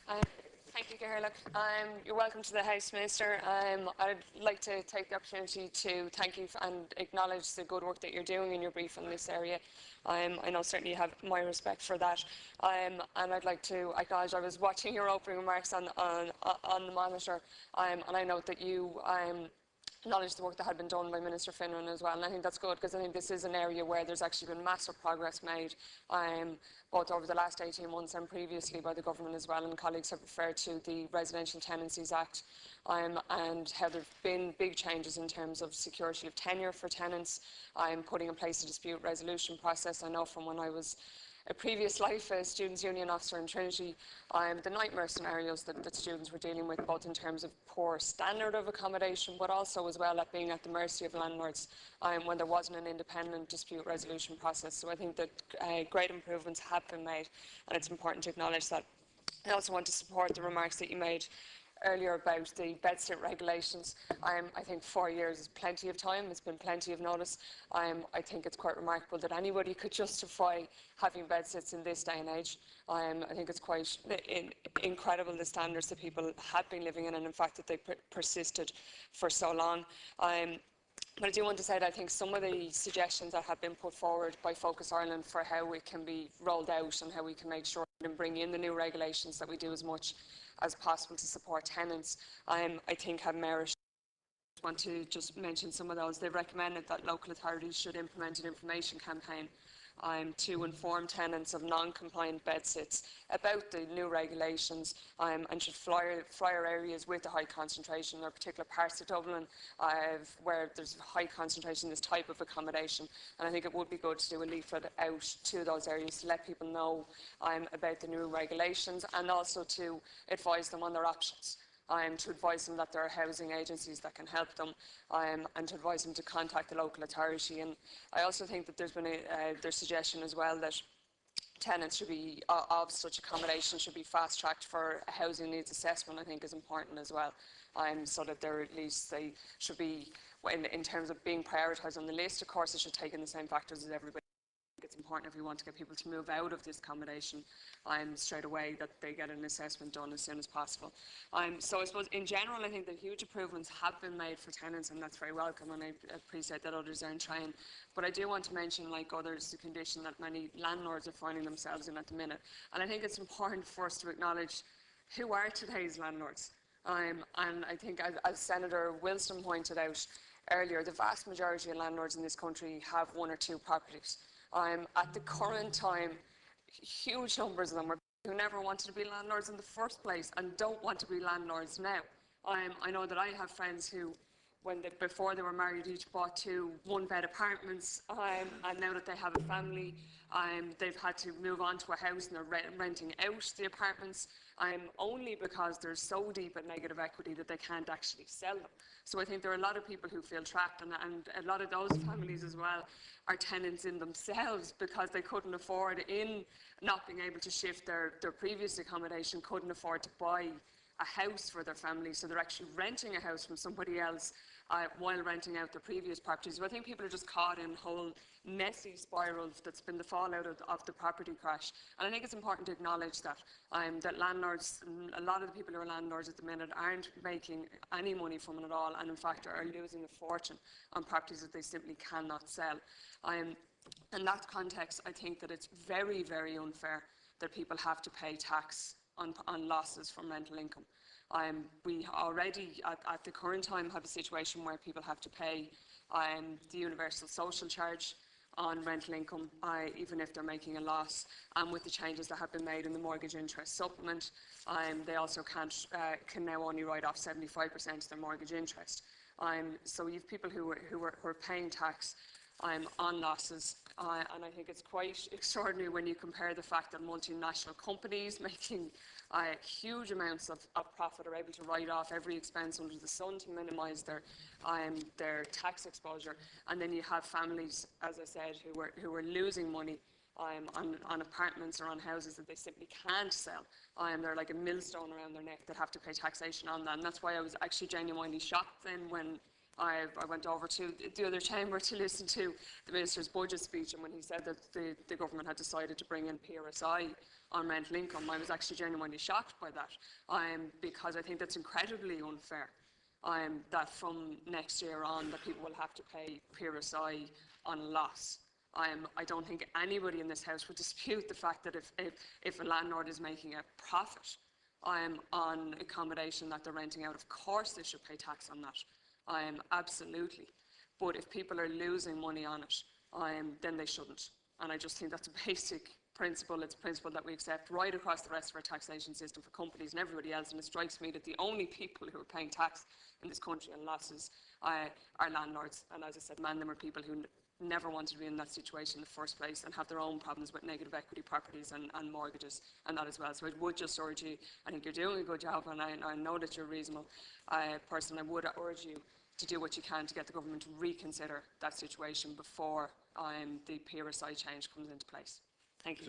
Um, Thank you, Gerlach. You're welcome to the House, Minister. I'd like to take the opportunity to thank you and acknowledge the good work that you're doing in your brief in this area. I know certainly you have my respect for that. And I'd like to acknowledge I was watching your opening remarks on the monitor, and I note that you acknowledge the work that had been done by Minister Finran as well, and I think that's good because I think this is an area where there's actually been massive progress made, both over the last 18 months and previously by the government as well, and colleagues have referred to the Residential Tenancies Act and how there have been big changes in terms of security of tenure for tenants, putting in place a dispute resolution process. I know from when I was a previous life as Students' Union officer in Trinity, the nightmare scenarios that students were dealing with, both in terms of poor standard of accommodation, but also as well at being at the mercy of landlords when there wasn't an independent dispute resolution process. So I think that great improvements have been made, and it's important to acknowledge that. I also want to support the remarks that you made earlier about the bedsit regulations. I think 4 years is plenty of time. It's been plenty of notice. I think it's quite remarkable that anybody could justify having bedsits in this day and age. I think it's quite incredible the standards that people have been living in, and in fact that they persisted for so long. But I do want to say that I think some of the suggestions that have been put forward by Focus Ireland for how it can be rolled out and how we can make sure and bring in the new regulations that we do as much as possible to support tenants, I think have merit. I want to just mention some of those. They've recommended that local authorities should implement an information campaign to inform tenants of non-compliant bedsits about the new regulations and should flyer areas with a high concentration or particular parts of Dublin where there's a high concentration in this type of accommodation. And I think it would be good to do a leaflet out to those areas to let people know about the new regulations and also to advise them on their options. To advise them that there are housing agencies that can help them and to advise them to contact the local authority. And I also think that there's been there's suggestion as well that tenants should be of such accommodation should be fast-tracked for a housing needs assessment. I think is important as well, so that they're at least they should be in terms of being prioritised on the list. Of course, it should take in the same factors as everybody. It's important if we want to get people to move out of this accommodation straight away that they get an assessment done as soon as possible. So I suppose in general I think that huge improvements have been made for tenants, and that's very welcome, and I appreciate that others aren't trying. But I do want to mention, like others, the condition that many landlords are finding themselves in at the minute. And I think it's important for us to acknowledge who are today's landlords. And I think as Senator Wilson pointed out earlier, the vast majority of landlords in this country have one or two properties. At the current time, huge numbers of them are who never wanted to be landlords in the first place and don't want to be landlords now. I know that I have friends who, before they were married, each bought two one-bed apartments, and now that they have a family, they've had to move on to a house and they're renting out the apartments only because they're so deep in negative equity that they can't actually sell them. So I think there are a lot of people who feel trapped, and a lot of those families as well are tenants in themselves because they couldn't afford, in not being able to shift their previous accommodation, couldn't afford to buy a house for their family, so they're actually renting a house from somebody else while renting out their previous properties. So I think people are just caught in a whole messy spiral that's been the fallout of the property crash. And I think it's important to acknowledge that that landlords, a lot of the people who are landlords at the minute aren't making any money from it at all, and in fact are losing a fortune on properties that they simply cannot sell. In that context, I think that it's very, very unfair that people have to pay tax on losses from rental income. We already, at the current time, have a situation where people have to pay the universal social charge on rental income, even if they're making a loss. And with the changes that have been made in the mortgage interest supplement, they also can now only write off 75% of their mortgage interest. So you have people who are paying tax on losses, and I think it's quite extraordinary when you compare the fact that multinational companies making huge amounts of profit are able to write off every expense under the sun to minimise their tax exposure, and then you have families, as I said, who are losing money on apartments or on houses that they simply can't sell. They're like a millstone around their neck that have to pay taxation on that, and that's why I was actually genuinely shocked then when I went over to the other chamber to listen to the Minister's budget speech, and when he said that the government had decided to bring in PRSI on rental income, I was actually genuinely shocked by that, because I think that's incredibly unfair. That from next year on, that people will have to pay PRSI on loss. I don't think anybody in this House would dispute the fact that if a landlord is making a profit on accommodation that they're renting out, of course they should pay tax on that. Absolutely. But if people are losing money on it, then they shouldn't. And I just think that's a basic principle. It's a principle that we accept right across the rest of our taxation system for companies and everybody else. And it strikes me that the only people who are paying tax in this country on losses are landlords. And as I said, them are people who never wanted to be in that situation in the first place and have their own problems with negative equity properties and mortgages and that as well. So I would just urge you, I think you're doing a good job, and I know that you're a reasonable person. I would urge you to do what you can to get the government to reconsider that situation before the PRSI change comes into place. Thank you.